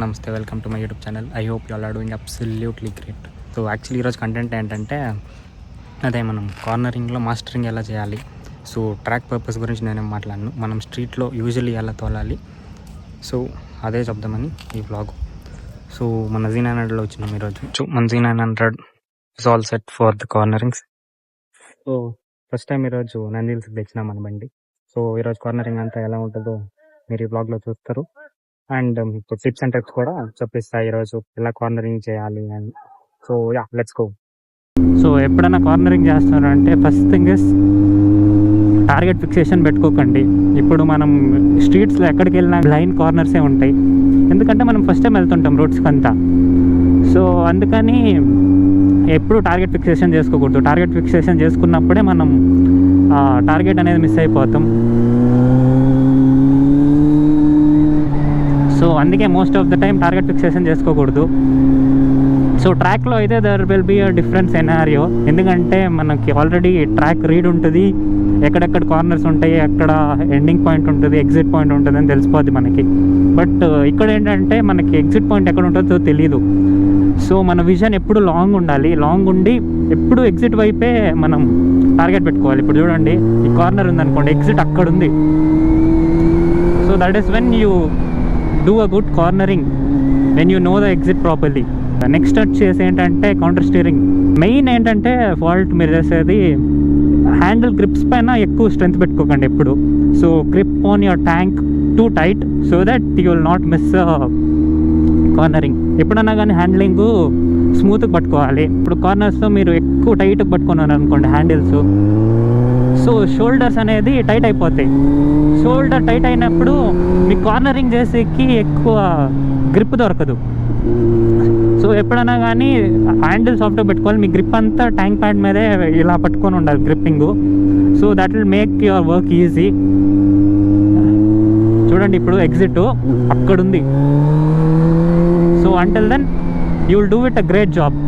నమస్తే, welcome to my YouTube channel. I hope you all are doing absolutely great. So actually ఈరోజు content ఏంటంటే అదే మనం కార్నరింగ్లో mastering ఎలా చేయాలి. సో ట్రాక్ పర్పస్ గురించి నేనేం మాట్లాడను, మనం స్ట్రీట్లో యూజువల్లీ ఎలా తోలాలి. సో అదే చెప్దామని ఈ వ్లాగ్. సో మన Z900లో వచ్చినాం ఈరోజు. మన Z900 is all set for the cornerings. So first time ఈరోజు నందిల్స్కి తెచ్చినాం మన బండి. సో ఈరోజు కార్నరింగ్ అంతా ఎలా ఉంటుందో మీరు ఈ వ్లాగ్లో చూస్తారు. అండ్ మీకు టిప్స్ అండ్ ట్రిప్స్ కూడా చెప్పిస్తాయి ఈరోజు ఎలా కార్నరింగ్ చేయాలి అని. So yeah, let's go. So ఎప్పుడైనా కార్నరింగ్ చేస్తున్నారంటే first thing is target fixation పెట్టుకోకండి. ఇప్పుడు మనం స్ట్రీట్స్లో ఎక్కడికి వెళ్ళినా లైన్ కార్నర్సే ఉంటాయి, ఎందుకంటే మనం ఫస్ట్ టైం వెళ్తుంటాం రోడ్స్కి అంతా. సో అందుకని ఎప్పుడు టార్గెట్ ఫిక్సేషన్ చేసుకోకూడదు. టార్గెట్ ఫిక్సేషన్ చేసుకున్నప్పుడే మనం టార్గెట్ అనేది మిస్ అయిపోతాం. సో అందుకే most of the time target fixation చేసుకోకూడదు. సో ట్రాక్లో అయితే there will be a different scenario, ఎందుకంటే మనకి ఆల్రెడీ ట్రాక్ రీడ్ ఉంటుంది, ఎక్కడెక్కడ కార్నర్స్ ఉంటాయి, ఎక్కడ ఎండింగ్ పాయింట్ ఉంటుంది, ఎగ్జిట్ పాయింట్ ఉంటుంది అని తెలిసిపోద్ది మనకి. బట్ ఇక్కడ ఏంటంటే మనకి ఎగ్జిట్ పాయింట్ ఎక్కడ ఉంటుందో తెలియదు. సో మన విజన్ ఎప్పుడు లాంగ్ ఉండాలి, లాంగ్ ఉండి ఎప్పుడు ఎగ్జిట్ వైపే మనం టార్గెట్ పెట్టుకోవాలి. ఇప్పుడు చూడండి, ఈ కార్నర్ ఉందనుకోండి, ఎగ్జిట్ అక్కడ ఉంది. So that is when you do a good cornering, when you know the exit properly. Next వచ్చేసి ఏంటంటే కౌంటర్ స్టీరింగ్. మెయిన్ ఏంటంటే ఫాల్ట్ మీరు చేసేది హ్యాండిల్ గ్రిప్స్ పైన ఎక్కువ స్ట్రెంత్ పెట్టుకోకండి ఎప్పుడు. So grip on your tank two tight so that you will not miss cornering. ఎప్పుడన్నా కానీ హ్యాండ్లింగ్ స్మూత్గా పట్టుకోవాలి. ఇప్పుడు కార్నర్స్లో మీరు ఎక్కువ టైట్గా పట్టుకున్నారు అనుకోండి హ్యాండిల్స్, సో షోల్డర్స్ అనేది టైట్ అయిపోతాయి. షోల్డర్ టైట్ అయినప్పుడు మీ కార్నరింగ్ చేసేకి ఎక్కువ గ్రిప్ దొరకదు. సో ఎప్పుడైనా కానీ హ్యాండిల్ సాఫ్ట్గా పెట్టుకోవాలి. మీ గ్రిప్ అంతా ట్యాంక్ ప్యాడ్ మీదే ఇలా పట్టుకొని ఉండాలి gripping. So that will make your work easy. చూడండి, ఇప్పుడు ఎగ్జిట్ అక్కడుంది. So until then you will do it a great job.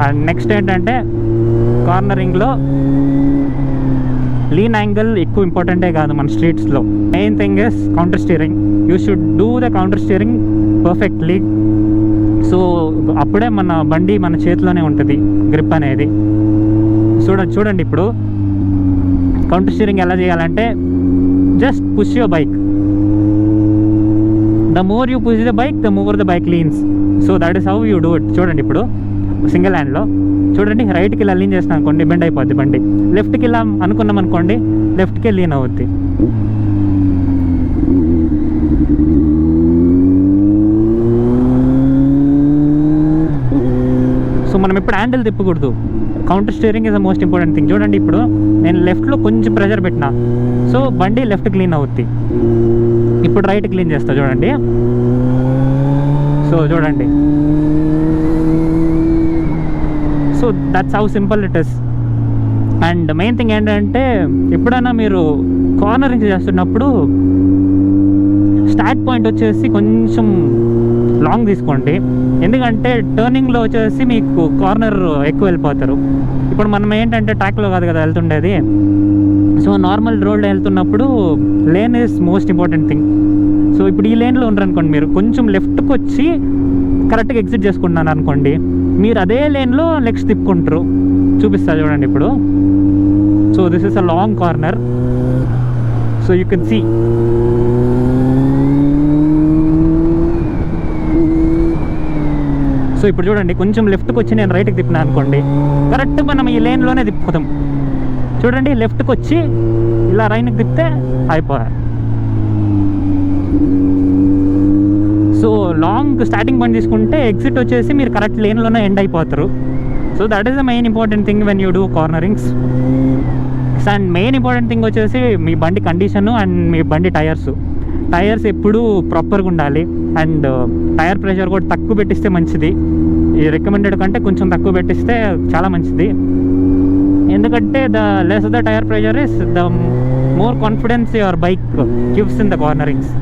And next ఏంటంటే కార్నరింగ్లో లీన్ యాంగిల్ ఎక్కువ ఇంపార్టెంటే కాదు మన స్ట్రీట్స్లో. Main thing is counter steering. You should do the counter steering perfectly. So అప్పుడే మన బండి మన చేతిలోనే ఉంటుంది గ్రిప్ అనేది. చూడండి ఇప్పుడు కౌంటర్ స్టీరింగ్ ఎలా చేయాలంటే just push your bike. The more you push the bike, the more the bike beans. So that is how you do it. చూడండి ఇప్పుడు సింగిల్ హ్యాండ్లో చూడండి, రైట్కి ఇలా లీన్ చేస్తాం అనుకోండి బెండ్ అయిపోద్ది బండి. లెఫ్ట్కి ఇలా అనుకున్నాం అనుకోండి, లెఫ్ట్కే లీన్ అవుద్ది. సో మనం ఇప్పుడు హ్యాండిల్ తిప్పకూడదు. Counter steering is the most important thing. చూడండి ఇప్పుడు నేను లెఫ్ట్లో కొంచెం ప్రెషర్ పెట్టినా, సో బండి లెఫ్ట్ క్లీన్ అవుద్ది. ఇప్పుడు రైట్ క్లీన్ చేస్తా చూడండి. సో చూడండి, so that's how simple it is. And main thing ఏంటంటే ఎప్పుడైనా మీరు కార్నరింగ్ చేస్తున్నప్పుడు స్టార్ట్ పాయింట్ వచ్చేసి కొంచెం లాంగ్ తీసుకోండి, ఎందుకంటే టర్నింగ్లో వచ్చేసి మీకు కార్నర్ ఎక్కువ వెళ్ళిపోతారు. ఇప్పుడు మనం ఏంటంటే ట్రాక్లో కాదు కదా వెళ్తుండేది. సో నార్మల్ రోడ్లో వెళ్తున్నప్పుడు lane is most important thing. So ఇప్పుడు ఈ లేన్లో ఉన్నారనుకోండి, మీరు కొంచెం లెఫ్ట్కి వచ్చి కరెక్ట్గా ఎగ్జిట్ చేసుకుంటున్నాను అనుకోండి, మీరు అదే లేన్లో లెగ్స్ తిప్పుకుంటారు. చూపిస్తా చూడండి ఇప్పుడు. So this is a long corner. So you can see. So ఇప్పుడు చూడండి, కొంచెం లెఫ్ట్కి వచ్చి నేను రైట్కి తిప్పినా అనుకోండి, కరెక్ట్ మనం ఈ లేన్లోనే తిప్పుతాం. చూడండి, లెఫ్ట్కి వచ్చి ఇలా రైట్కి తిప్పితే అయిపోయారు. సో లాంగ్ స్టార్టింగ్ పాయింట్ తీసుకుంటే ఎగ్జిట్ వచ్చేసి మీరు కరెక్ట్ లేన్లోనే ఎండ్ అయిపోతారు. So that is the main important thing when you do cornerings. And main important thing వచ్చేసి మీ బండి కండిషను అండ్ మీ బండి టైర్స్ ఎప్పుడూ ప్రాపర్గా ఉండాలి. అండ్ టైర్ ప్రెషర్ కూడా తక్కువ పెట్టిస్తే మంచిది. ఈ రికమెండెడ్ కంటే కొంచెం తక్కువ పెట్టిస్తే చాలా మంచిది, ఎందుకంటే the less the tyre pressure is the more confidence your bike gives in the cornerings.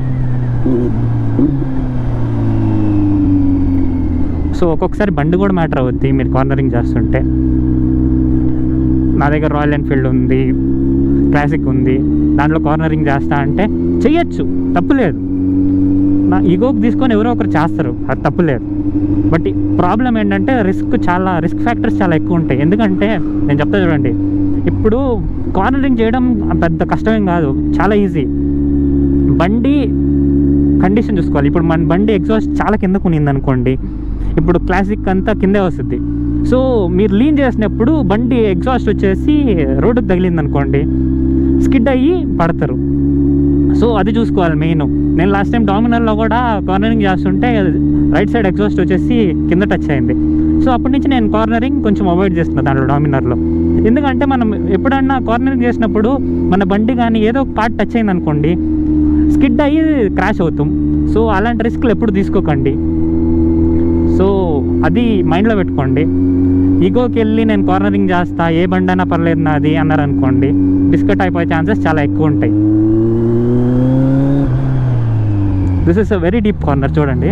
So so ఒక్కొక్కసారి బండి కూడా మ్యాటర్ అవుద్ది మీరు కార్నరింగ్ చేస్తుంటే. నా దగ్గర రాయల్ ఎన్ఫీల్డ్ ఉంది, క్లాసిక్ ఉంది, దాంట్లో కార్నరింగ్ చేస్తా అంటే చెయ్యొచ్చు, తప్పులేదు. నా ఈగోకి తీసుకొని ఎవరో ఒకరు చేస్తారు, అది తప్పులేదు. బట్ ప్రాబ్లం ఏంటంటే రిస్క్ ఫ్యాక్టర్స్ చాలా ఎక్కువ ఉంటాయి. ఎందుకంటే నేను చెప్తా చూడండి, ఇప్పుడు కార్నరింగ్ చేయడం పెద్ద కష్టమేం కాదు, చాలా ఈజీ. బండి కండిషన్ చూసుకోవాలి. ఇప్పుడు మన బండి ఎగ్జాస్ట్ చాలా కిందకు ఉన్నింది అనుకోండి, ఇప్పుడు క్లాసిక్ అంతా కిందే వస్తుంది. సో మీరు లీన్ చేసినప్పుడు బండి ఎగ్జాస్ట్ వచ్చేసి రోడ్డుకి తగిలింది అనుకోండి, స్కిడ్ అయ్యి పడతారు. సో అది చూసుకోవాలి మెయిన్. నేను లాస్ట్ టైం డామినర్లో కూడా కార్నరింగ్ చేస్తుంటే రైట్ సైడ్ ఎగ్జాస్ట్ వచ్చేసి కింద టచ్ అయింది. సో అప్పటి నుంచి నేను కార్నరింగ్ కొంచెం అవాయిడ్ చేస్తున్నాను దాంట్లో, డామినర్లో. ఎందుకంటే మనం ఎప్పుడన్నా కార్నరింగ్ చేసినప్పుడు మన బండి కానీ ఏదో ఒక పార్ట్ టచ్ అయింది అనుకోండి, స్కిడ్ అయ్యి క్రాష్ అవుతాం. సో అలాంటి రిస్క్లు ఎప్పుడు తీసుకోకండి. సో అది మైండ్లో పెట్టుకోండి. ఈగోకి వెళ్ళి నేను కార్నరింగ్ చేస్తా, ఏ బండి అయినా పర్లేదు నాది అన్నారు అనుకోండి, బిస్కెట్ అయిపోయే ఛాన్సెస్ చాలా ఎక్కువ ఉంటాయి. This is a very deep corner చూడండి.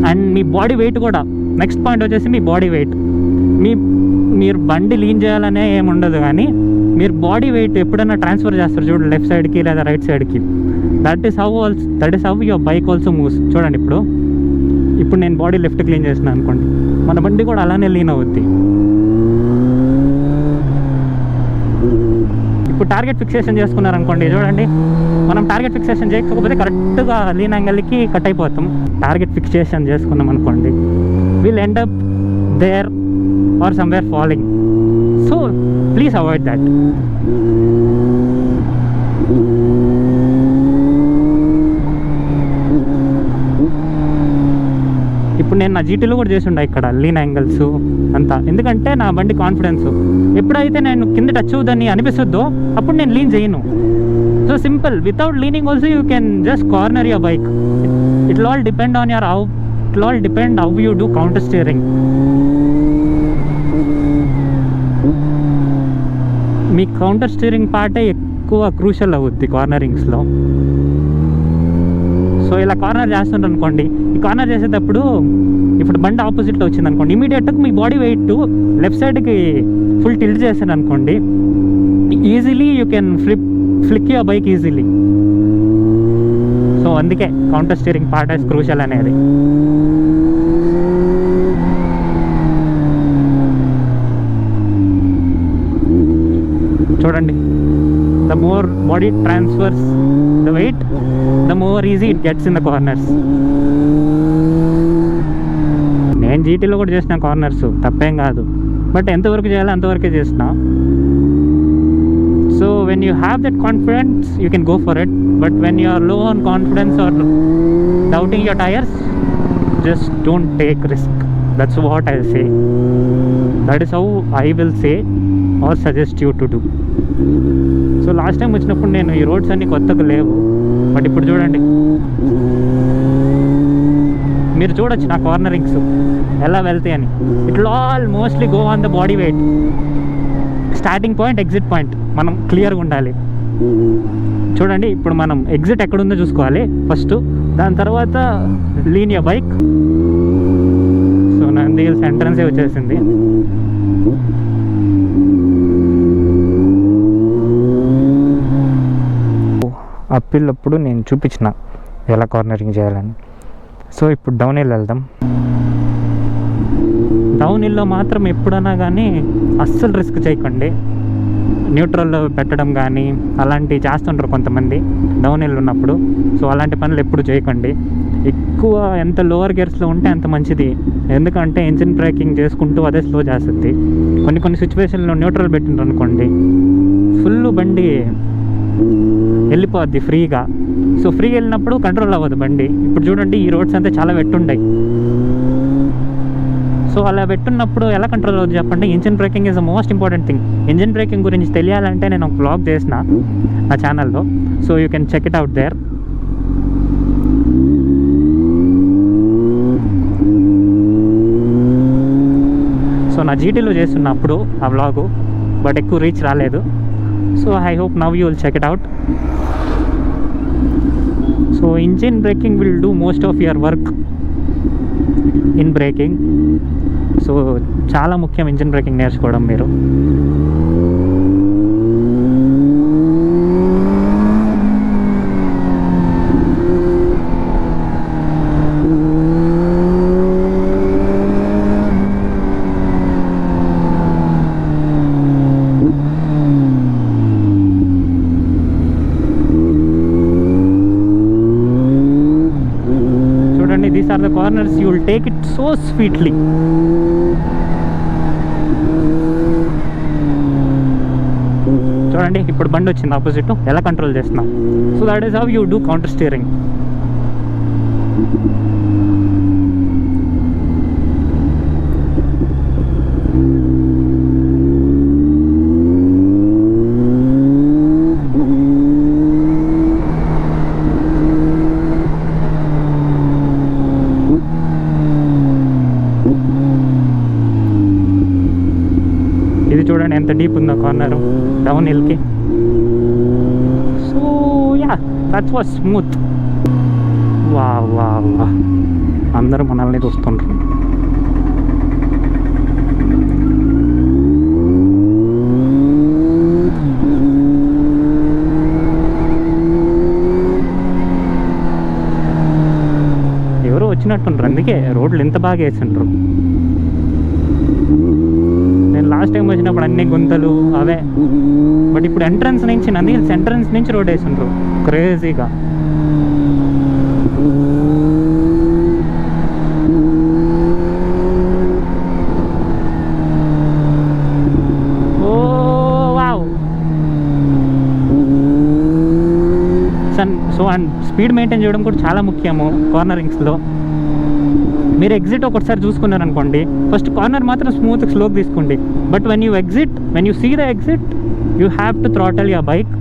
అండ్ మీ బాడీ వెయిట్ కూడా, నెక్స్ట్ పాయింట్ వచ్చేసి మీ బాడీ వెయిట్. మీరు బండి లీన్ చేయాలనే ఏముండదు, కానీ మీరు బాడీ వెయిట్ ఎప్పుడైనా ట్రాన్స్ఫర్ చేస్తారు చూడండి, లెఫ్ట్ సైడ్కి లేదా రైట్ సైడ్కి. That is how your bike also moves. చూడండి, ఇప్పుడు నేను బాడీ లెఫ్ట్ క్లీన్ చేసిన అనుకోండి, మన బండి కూడా అలానే లీన్ అవుద్ది. ఇప్పుడు టార్గెట్ ఫిక్సేషన్ చేసుకున్నారనుకోండి, చూడండి, మనం టార్గెట్ ఫిక్సేషన్ చేయకపోతే కరెక్ట్గా లీన్ యాంగిల్కి కట్ అయిపోతాం. టార్గెట్ ఫిక్సేషన్ చేసుకున్నాం అనుకోండి, will end up there or somewhere falling. So please avoid that. ఇప్పుడు నేను నా జీటీలో కూడా చేసిండా ఇక్కడ లీన్ యాంగిల్స్ అంతా, ఎందుకంటే నా బండి కాన్ఫిడెన్స్. ఎప్పుడైతే నేను కింద టచ్ అవుదని అనిపిస్తుందో అప్పుడు నేను లీన్ చేయను. So simple, without leaning also you can just corner your bike. It all depend on your how you do counter steering. మీ కౌంటర్ స్టీరింగ్ పార్టే ఎక్కువ క్రూషల్ అవుద్ది కార్నరింగ్స్లో. సో ఇలా కార్నర్ చేస్తుంటారు అనుకోండి, ఈ కార్నర్ చేసేటప్పుడు ఇప్పుడు బండి ఆపోజిట్లో వచ్చింది అనుకోండి, ఇమీడియట్గా మీ బాడీ వెయిట్ లెఫ్ట్ సైడ్కి ఫుల్ టిల్ట్ చేశాను అనుకోండి, easily you can flick your bike easily. So అందుకే counter steering part is crucial అనేది. చూడండి, the more body transfers the weight, the more easy it gets in the corners. నేను జీటీలో కూడా చేసిన corners, తప్పేం కాదు, బట్ ఎంతవరకు చేయాలో అంతవరకే చేసిన. So when you have that confidence you can go for it, but when you are low on confidence or doubting your tyres, just don't take risk. That's what I say. That is how I will say or suggest you to do. So last time వచ్చినప్పుడు నేను ఈ roads అన్నీ కొత్తగా లేవు, but ఇప్పుడు చూడండి, మీరు చూడొచ్చు నా కార్నరింగ్స్ ఎలా వెళ్తాయి అని. It will all mostly go on the body weight. Starting point, exit point మనం క్లియర్గా ఉండాలి. చూడండి, ఇప్పుడు మనం ఎగ్జిట్ ఎక్కడుందో చూసుకోవాలి ఫస్ట్, దాని తర్వాత lean your bike. So Nandi Hills ఎంట్రన్సే వచ్చేసింది. అప్పుడు నేను చూపించిన ఎలా కార్నరింగ్ చేయాలని. సో ఇప్పుడు డౌన్ హిల్ వెళ్దాం. డౌన్ హిల్లో మాత్రం ఎప్పుడైనా కానీ అస్సలు రిస్క్ చేయకండి. న్యూట్రల్లో పెట్టడం కానీ అలాంటివి చేస్తుంటారు కొంతమంది డౌన్ హిల్ ఉన్నప్పుడు. సో అలాంటి పనులు ఎప్పుడు చేయకండి. ఎక్కువ ఎంత లోవర్ గేర్స్లో ఉంటే అంత మంచిది, ఎందుకంటే ఇంజిన్ బ్రేకింగ్ చేసుకుంటూ అదే స్లో చేస్తుంది. కొన్ని సిచ్యువేషన్లో న్యూట్రల్ పెట్టిండ్రు అనుకోండి, ఫుల్ బండి వెళ్ళిపోద్ది ఫ్రీగా. సో ఫ్రీగా వెళ్ళినప్పుడు కంట్రోల్ అవ్వదు బండి. ఇప్పుడు చూడండి, ఈ రోడ్స్ అంతా చాలా వెట్టుంటాయి. సో అలా పెట్టున్నప్పుడు ఎలా కంట్రోల్ అవుతుంది చెప్పండి? Engine braking is the most important thing. Engine braking గురించి తెలియాలంటే నేను ఒక బ్లాగ్ చేసిన నా ఛానల్లో, so you can check it out there. So నా జీటీలో చేస్తున్నప్పుడు ఆ బ్లాగు, బట్ ఎక్కువ రీచ్ రాలేదు. So I hope now you will check it out. So so engine braking will do most of your work in braking. So చాలా ముఖ్యం engine breaking నేర్చుకోవడం మీరు. These are the corners, you will take it so sweetly. చూడండి ఇప్పుడు బండి వచ్చింది opposite, ఎలా control చేస్తున్నాం. So that is how you do counter steering. చూడండి ఎంత డీప్ ఉందో కార్నర్ డౌన్ హిల్కి. So yeah that was smooth. వా వా వా అందరూ మనల్ని చూస్తుంటారు. ఎవరో వచ్చినట్టుంటారు, అందుకే రోడ్లు ఎంత బాగా వేసిండ్రు. లాస్ట్ టైం వచ్చినప్పుడు అన్ని గుంతలు అవే, బట్ ఇప్పుడు ఎంట్రన్స్ నుంచి నంది హిల్స్ ఎంట్రన్స్ నుంచి రోడ్ వేసిండ్రు క్రేజీగా. Oh wow. So and speed maintain చేయడం కూడా చాలా ముఖ్యము కార్నరింగ్స్లో. మీరు ఎగ్జిట్ ఒకసారి చూసుకున్నారు అనుకోండి, ఫస్ట్ కార్నర్ మాత్రం స్మూత్ స్లోకి తీసుకోండి, but when you see the exit you have to throttle your bike.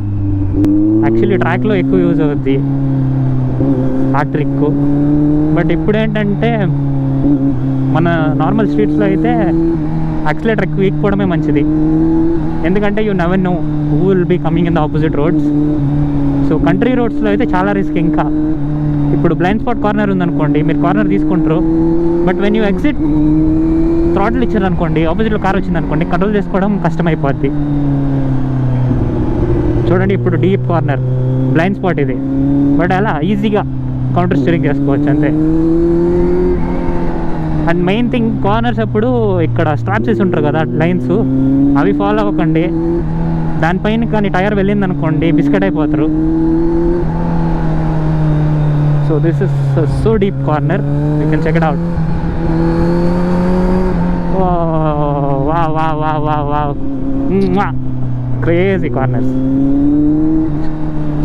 Actually ట్రాక్లో ఎక్కువ యూజ్ అవుద్ది ఆ ట్రిక్, బట్ ఇప్పుడు ఏంటంటే మన నార్మల్ స్ట్రీట్స్లో అయితే యాక్సిలేటర్ ఎక్కువ ఎక్కిపోవడమే మంచిది, ఎందుకంటే you never know who will be coming in the opposite roads. So country రోడ్స్లో అయితే చాలా రిస్క్. ఇంకా ఇప్పుడు బ్లైండ్ స్పాట్ కార్నర్ ఉందనుకోండి, మీరు కార్నర్ తీసుకుంటారు, but when you exit throttle ఇచ్చారనుకోండి, ఆపోజిట్లో కార్ వచ్చిందనుకోండి, కంట్రోల్ చేసుకోవడం కష్టమైపోద్ది. చూడండి ఇప్పుడు డీప్ కార్నర్ బ్లైండ్ స్పాట్ ఇది, బట్ అలా ఈజీగా కౌంటర్ స్టీరింగ్ చేసుకోవచ్చు అంతే. అండ్ మెయిన్ థింగ్ కార్నర్స్ అప్పుడు ఇక్కడ స్ట్రాప్స్ వేసి ఉంటారు కదా లైన్స్, అవి ఫాలో అవ్వకండి. దానిపైన కానీ టైర్ వెళ్ళిందనుకోండి బిస్కెట్ అయిపోతారు. So this is a so deep corner, you can check it out. Oh, wow wow wow wow wow. Mwah. Crazy corners.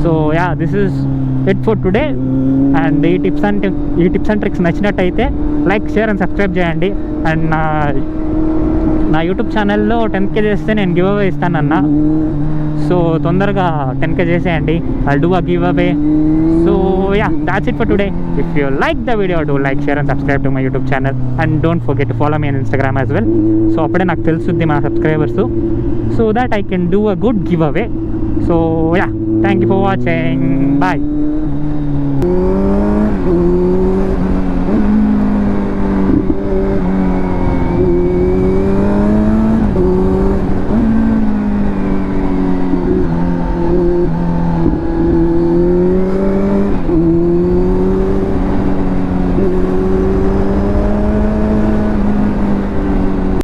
So yeah, this is it for today. And ఈ tips and tricks నచ్చినట్టయితే like, share and subscribe చేయండి. And నా YouTube ఛానల్లో 10K చేస్తే నేను give away ఇస్తానన్నా, so తొందరగా 10K చేసేయండి. I'll do a giveaway. So yeah, that's it for today. If you like the video, do like, share and subscribe to my YouTube channel, and don't forget to follow me on Instagram as well. So appude naaku telusuddi ma subscribers, so that I can do a good giveaway. So yeah, thank you for watching. Bye.